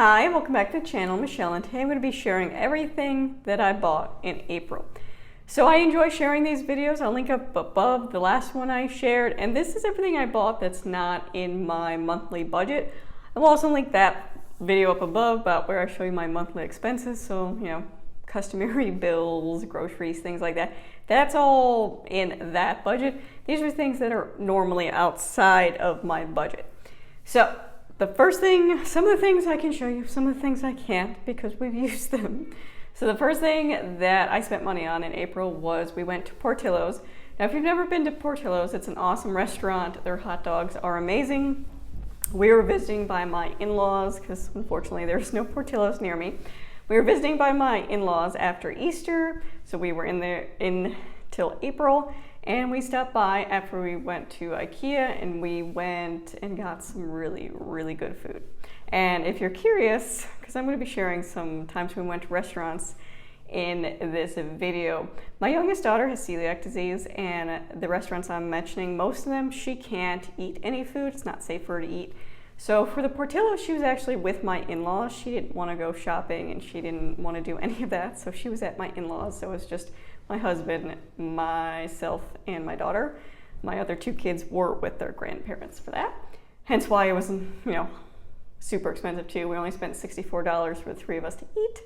Hi, welcome back to the channel, Michelle, and today I'm going to be sharing everything that I bought in April. So I enjoy sharing these videos. I'll link up above the last one I shared, and this is everything I bought that's not in my monthly budget. I'll also link that video up above about where I show you my monthly expenses, so customary bills, groceries, things like that. That's all in that budget. These are things that are normally outside of my budget. So the first thing, some of the things I can show you, some of the things I can't because we've used them. So the first thing that I spent money on in April was we went to Portillo's. Now, if you've never been to Portillo's, it's an awesome restaurant. Their hot dogs are amazing. We were visiting by my in-laws because unfortunately there's no Portillo's near me. We were visiting by my in-laws after Easter, so we were in there till April. And we stopped by after we went to IKEA, and we went and got some really, really good food. And if you're curious, because I'm going to be sharing some times we went to restaurants in this video, my youngest daughter has celiac disease, and the restaurants I'm mentioning, most of them, she can't eat any food. It's not safe for her to eat. So for the Portillo, she was actually with my in-laws. She didn't want to go shopping, and she didn't want to do any of that. So she was at my in-laws, so it was just my husband, myself, and my daughter. My other two kids were with their grandparents for that. Hence why it was, super expensive too. We only spent $64 for the three of us to eat.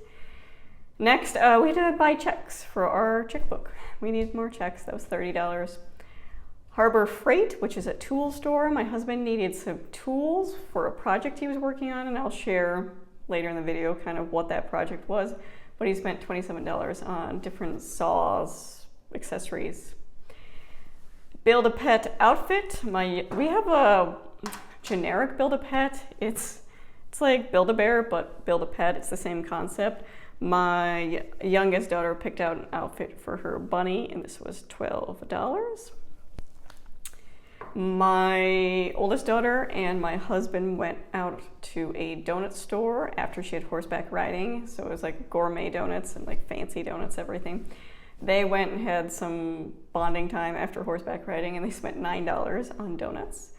Next, we had to buy checks for our checkbook. We needed more checks. That was $30. Harbor Freight, which is a tool store. My husband needed some tools for a project he was working on, and I'll share later in the video kind of what that project was. But he spent $27 on different saws, accessories. Build-A-Pet outfit. We have a generic Build-A-Pet. It's like Build-A-Bear, but Build-A-Pet. It's the same concept. My youngest daughter picked out an outfit for her bunny, and this was $12. My oldest daughter and my husband went out to a donut store after she had horseback riding. So it was like gourmet donuts and like fancy donuts, everything. They went and had some bonding time after horseback riding, and they spent $9 on donuts.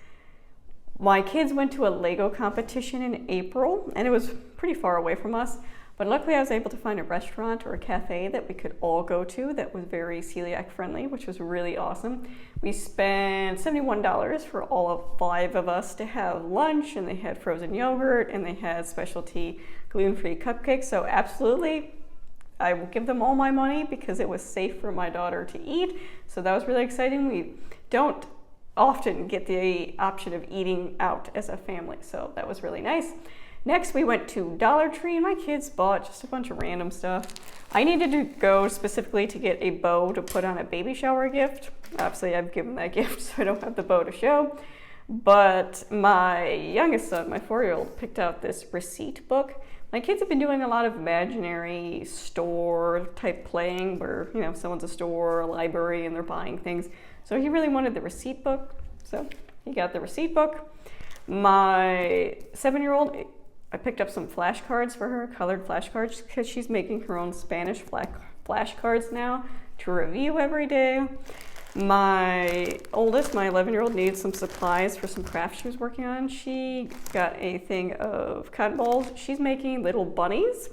My kids went to a Lego competition in April, and it was pretty far away from us. But luckily I was able to find a restaurant or a cafe that we could all go to that was very celiac friendly, which was really awesome. We spent $71 for all of 5 of us to have lunch, and they had frozen yogurt and they had specialty gluten-free cupcakes. So absolutely, I will give them all my money because it was safe for my daughter to eat. So that was really exciting. We don't often get the option of eating out as a family, so that was really nice. Next, we went to Dollar Tree, and my kids bought just a bunch of random stuff. I needed to go specifically to get a bow to put on a baby shower gift. Obviously, I've given that gift, so I don't have the bow to show. But my youngest son, my 4-year-old, picked out this receipt book. My kids have been doing a lot of imaginary store type playing where, someone's a store or a library and they're buying things. So he really wanted the receipt book, so he got the receipt book. My 7-year-old, I picked up some flashcards for her, colored flashcards, because she's making her own Spanish flashcards now to review every day. My oldest, my 11-year-old, needed some supplies for some crafts she was working on. She got a thing of cotton balls. She's making little bunnies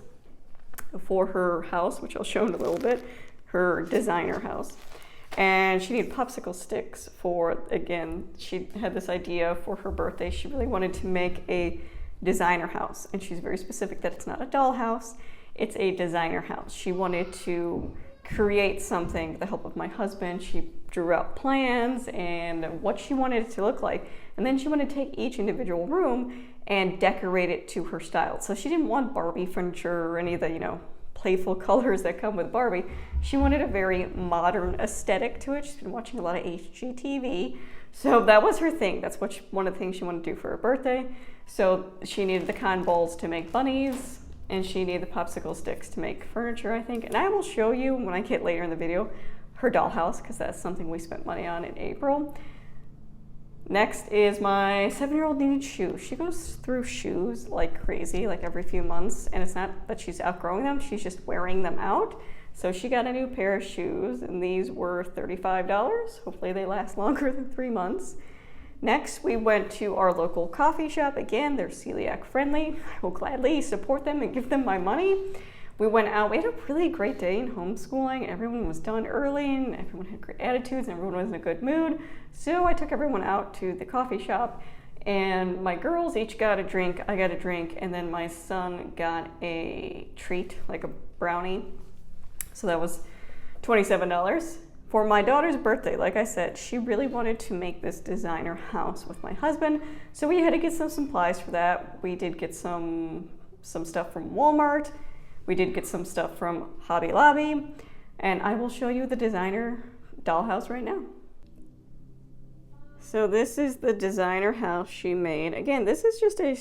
for her house, which I'll show in a little bit, her designer house. And she needed popsicle sticks for, again, she had this idea for her birthday. She really wanted to make a designer house, and she's very specific that it's not a dollhouse, it's a designer house. She wanted to create something with the help of my husband. She drew out plans and what she wanted it to look like, and then she wanted to take each individual room and decorate it to her style. So she didn't want Barbie furniture or any of the playful colors that come with Barbie. She wanted a very modern aesthetic to it. She's been watching a lot of HGTV, so that was her thing. That's one of the things she wanted to do for her birthday. So she needed the cotton balls to make bunnies, and she needed the popsicle sticks to make furniture, I think. And I will show you when I get later in the video her dollhouse, because that's something we spent money on in April. Next is my 7-year-old needed shoes. She goes through shoes like crazy, like every few months, and it's not that she's outgrowing them, she's just wearing them out. So she got a new pair of shoes, and these were $35. Hopefully they last longer than 3 months. Next, we went to our local coffee shop. Again, they're celiac friendly. I will gladly support them and give them my money. We went out. We had a really great day in homeschooling. Everyone was done early and everyone had great attitudes and everyone was in a good mood. So I took everyone out to the coffee shop and my girls each got a drink. I got a drink, and then my son got a treat, like a brownie. So that was $27. For my daughter's birthday, like I said, she really wanted to make this designer house with my husband, so we had to get some supplies for that. We did get some stuff from Walmart. We did get some stuff from Hobby Lobby, and I will show you the designer dollhouse right now. So this is the designer house she made. Again, this is just a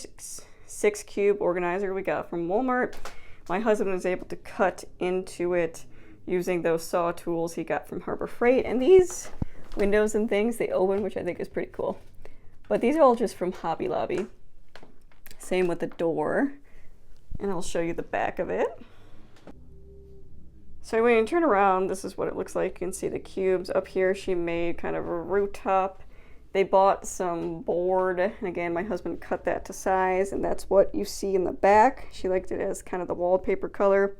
6-cube organizer we got from Walmart. My husband was able to cut into it using those saw tools he got from Harbor Freight. And these windows and things, they open, which I think is pretty cool. But these are all just from Hobby Lobby. Same with the door. And I'll show you the back of it. So when you turn around, this is what it looks like. You can see the cubes. Up here, she made kind of a rooftop. They bought some board. And again, my husband cut that to size, and that's what you see in the back. She liked it as kind of the wallpaper color.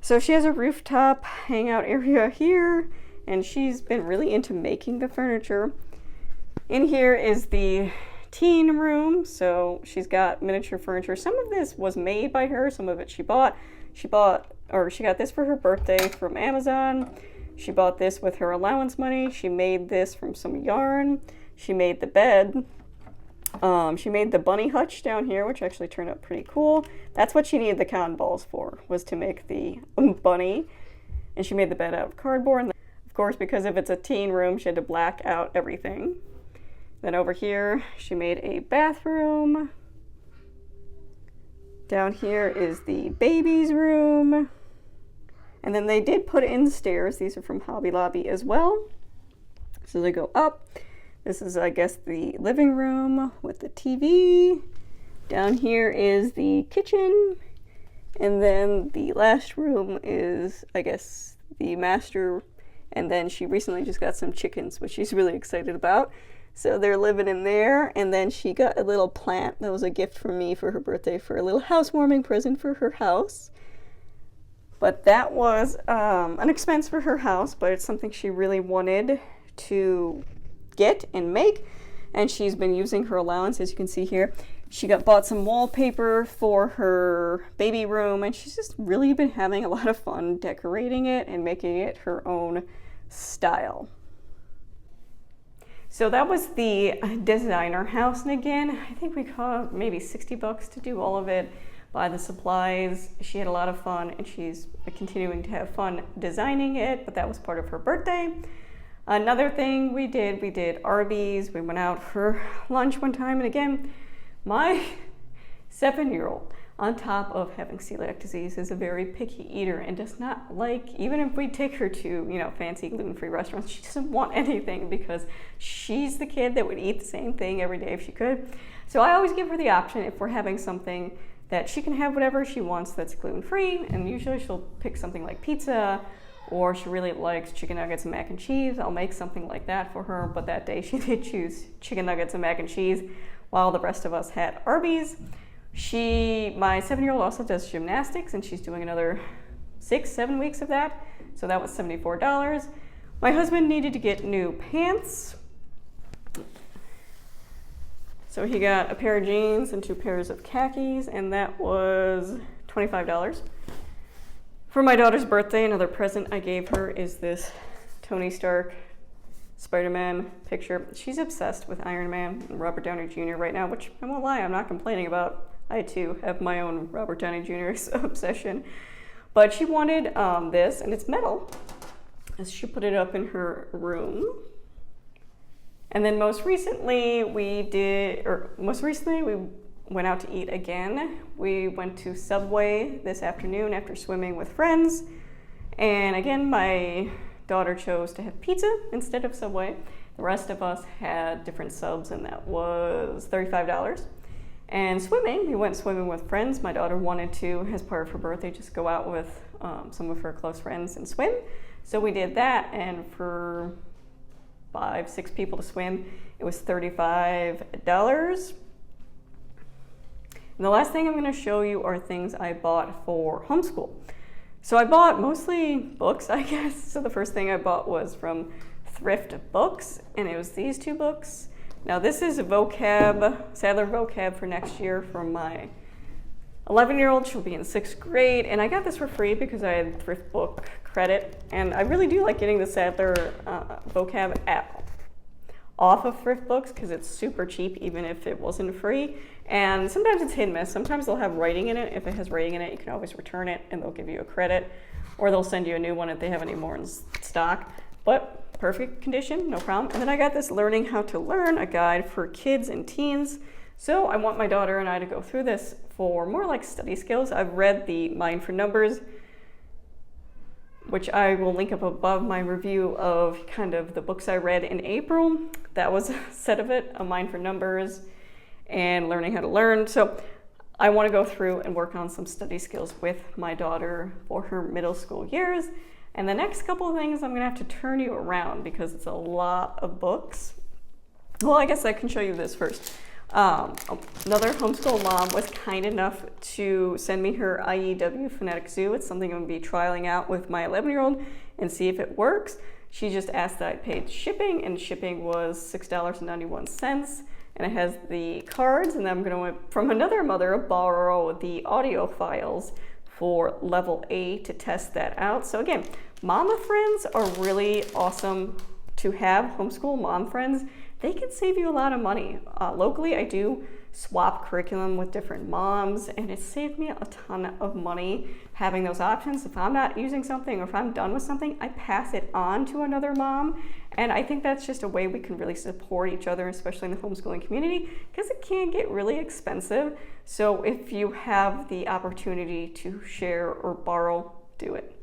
So she has a rooftop hangout area here, and she's been really into making the furniture. In here is the teen room, so she's got miniature furniture. Some of this was made by her, some of it she bought. She got this for her birthday from Amazon. She bought this with her allowance money. She made this from some yarn. She made the bed. She made the bunny hutch down here, which actually turned out pretty cool. That's what she needed the cotton balls for, was to make the bunny. And she made the bed out of cardboard. And of course, because if it's a teen room, she had to black out everything. Then over here, she made a bathroom. Down here is the baby's room. And then they did put in stairs. These are from Hobby Lobby as well. So they go up. This is, I guess, the living room with the TV. Down here is the kitchen. And then the last room is, I guess, the master. And then she recently just got some chickens, which she's really excited about. So they're living in there. And then she got a little plant that was a gift from me for her birthday for a little housewarming present for her house. But that was an expense for her house, but it's something she really wanted to get and make, and she's been using her allowance, as you can see here. She bought some wallpaper for her baby room, and she's just really been having a lot of fun decorating it and making it her own style. So that was the designer house, and again, I think we cost maybe $60 to do all of it. Buy the supplies. She had a lot of fun, and she's continuing to have fun designing it, but that was part of her birthday. Another thing we did Arby's. We went out for lunch one time, and again, my 7-year-old, on top of having celiac disease, is a very picky eater and does not like, even if we take her to, fancy gluten-free restaurants, she doesn't want anything because she's the kid that would eat the same thing every day if she could. So I always give her the option, if we're having something, that she can have whatever she wants that's gluten-free, and usually she'll pick something like pizza, or she really likes chicken nuggets and mac and cheese. I'll make something like that for her, but that day she did choose chicken nuggets and mac and cheese, while the rest of us had Arby's. My 7-year-old also does gymnastics, and she's doing another 6-7 weeks of that, so that was $74. My husband needed to get new pants, so he got a pair of jeans and 2 pairs of khakis, and that was $25. For my daughter's birthday, another present I gave her is this Tony Stark Spider-Man picture. She's obsessed with Iron Man and Robert Downey Jr. right now, which I won't lie, I'm not complaining about. I too have my own Robert Downey Jr. obsession. But she wanted this, and it's metal. And she put it up in her room. And then most recently we went out to eat again. We went to Subway this afternoon after swimming with friends. And again, my daughter chose to have pizza instead of Subway. The rest of us had different subs, and that was $35. And swimming, we went swimming with friends. My daughter wanted to, as part of her birthday, just go out with some of her close friends and swim. So we did that, and for 5, 6 people to swim. It was $35. And the last thing I'm going to show you are things I bought for homeschool. So I bought mostly books, I guess. So the first thing I bought was from Thrift Books, and it was these 2 books. Now this is a Sadler vocab for next year for my 11-year-old. She'll be in 6th grade, and I got this for free because I had Thrift Book credit, and I really do like getting the Sadler vocab app off of Thrift Books because it's super cheap even if it wasn't free. And sometimes it's hit and miss. Sometimes they'll have writing in it. If it has writing in it, you can always return it and they'll give you a credit, or they'll send you a new one if they have any more in stock. But perfect condition, no problem. And then I got this Learning How to Learn, a guide for kids and teens. So I want my daughter and I to go through this for more like study skills. I've read the Mind for Numbers, which I will link up above my review of kind of the books I read in April. That was a set of it, A Mind for Numbers and Learning How to Learn. So I want to go through and work on some study skills with my daughter for her middle school years. And the next couple of things, I'm going to have to turn you around because it's a lot of books. Well, I guess I can show you this first. Another homeschool mom was kind enough to send me her IEW Phonetic Zoo. It's something I'm going to be trialing out with my 11-year-old and see if it works. She just asked that I paid shipping, and shipping was $6.91. And it has the cards, and then I'm going to, from another mother, borrow the audio files for level A to test that out. So again, mama friends are really awesome to have. Homeschool mom friends, they can save you a lot of money. Locally, I do swap curriculum with different moms, and it saved me a ton of money having those options. If I'm not using something or if I'm done with something, I pass it on to another mom. And I think that's just a way we can really support each other, especially in the homeschooling community, because it can get really expensive. So if you have the opportunity to share or borrow, do it.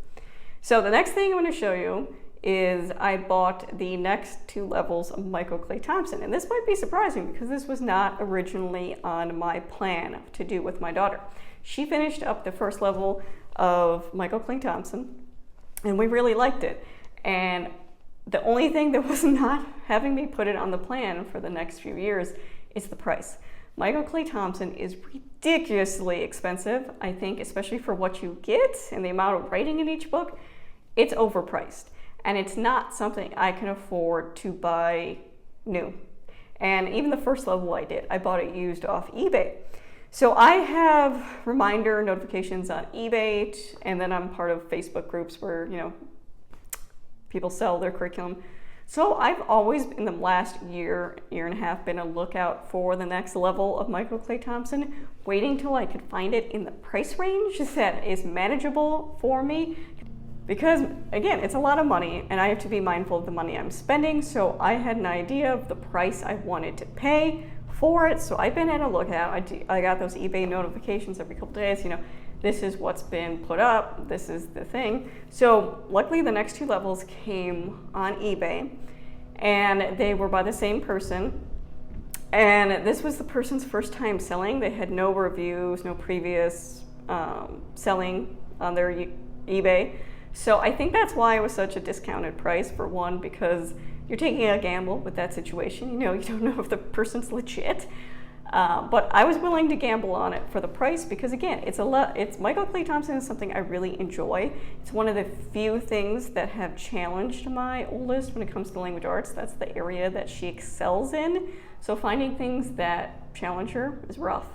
So the next thing I'm going to show you is I bought the next 2 levels of Michael Clay Thompson. And this might be surprising because this was not originally on my plan to do with my daughter. She finished up the first level of Michael Clay Thompson, and we really liked it. And the only thing that was not having me put it on the plan for the next few years is the price. Michael Clay Thompson is ridiculously expensive, I think, especially for what you get and the amount of writing in each book. It's overpriced. And it's not something I can afford to buy new. And even the first level I did, I bought it used off eBay. So I have reminder notifications on eBay, and then I'm part of Facebook groups where, people sell their curriculum. So I've always, in the last year and a half, been a lookout for the next level of Michael Clay Thompson, waiting till I could find it in the price range that is manageable for me. Because again, it's a lot of money and I have to be mindful of the money I'm spending. So I had an idea of the price I wanted to pay for it. So I've been at a lookout. I got those eBay notifications every couple days, this is what's been put up, this is the thing. So luckily the next 2 levels came on eBay, and they were by the same person. And this was the person's first time selling. They had no reviews, no previous selling on their eBay. So I think that's why it was such a discounted price, for one, because you're taking a gamble with that situation. You don't know if the person's legit. But I was willing to gamble on it for the price because, again, it's Michael Clay Thompson is something I really enjoy. It's one of the few things that have challenged my oldest when it comes to language arts. That's the area that she excels in. So finding things that challenge her is rough.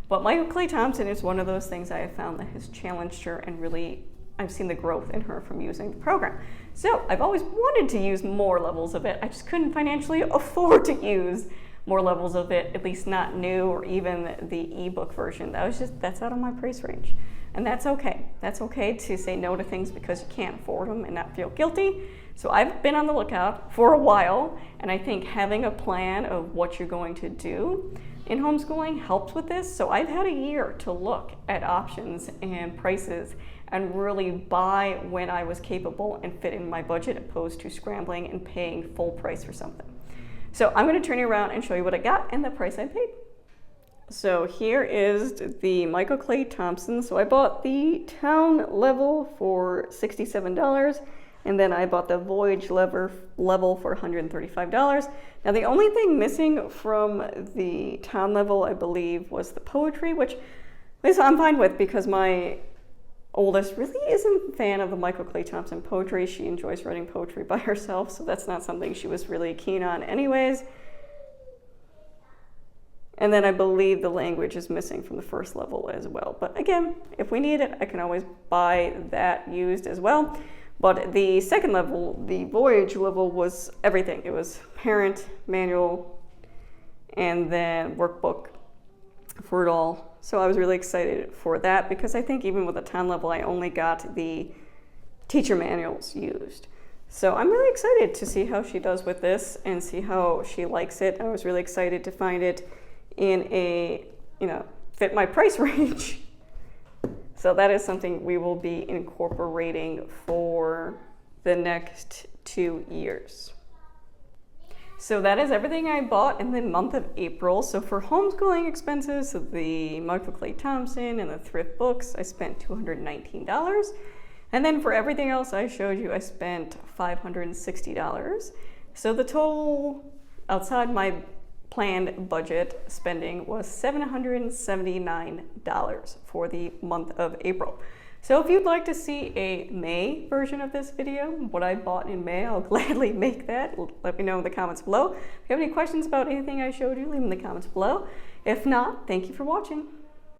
But Michael Clay Thompson is one of those things I have found that has challenged her, and really I've seen the growth in her from using the program. So I've always wanted to use more levels of it. I just couldn't financially afford to use more levels of it, at least not new or even the ebook version. That's out of my price range. And that's okay. That's okay to say no to things because you can't afford them and not feel guilty. So I've been on the lookout for a while, and I think having a plan of what you're going to do in homeschooling helps with this. So I've had a year to look at options and prices and really buy when I was capable and fit in my budget, opposed to scrambling and paying full price for something. So I'm going to turn you around and show you what I got and the price I paid. So here is the Michael Clay Thompson. So I bought the town level for $67, And then I bought the Voyage level for $135. Now the only thing missing from the town level, I believe, was the poetry, which at least I'm fine with because my oldest really isn't a fan of the Michael Clay Thompson poetry. She enjoys writing poetry by herself, so that's not something she was really keen on anyways. And then I believe the language is missing from the first level as well. But again, if we need it, I can always buy that used as well. But the second level, the Voyage level, was everything. It was parent, manual, and then workbook for it all. So I was really excited for that because I think even with the town level, I only got the teacher manuals used. So I'm really excited to see how she does with this and see how she likes it. I was really excited to find it in a, fit my price range. So that is something we will be incorporating for the next 2 years. So that is everything I bought in the month of April. So for homeschooling expenses, so the Michael Clay Thompson and the thrift books, I spent $219. And then for everything else I showed you, I spent $560. So the total outside my planned budget spending was $779 for the month of April. So if you'd like to see a May version of this video, what I bought in May, I'll gladly make that. Let me know in the comments below. If you have any questions about anything I showed you, leave them in the comments below. If not, thank you for watching.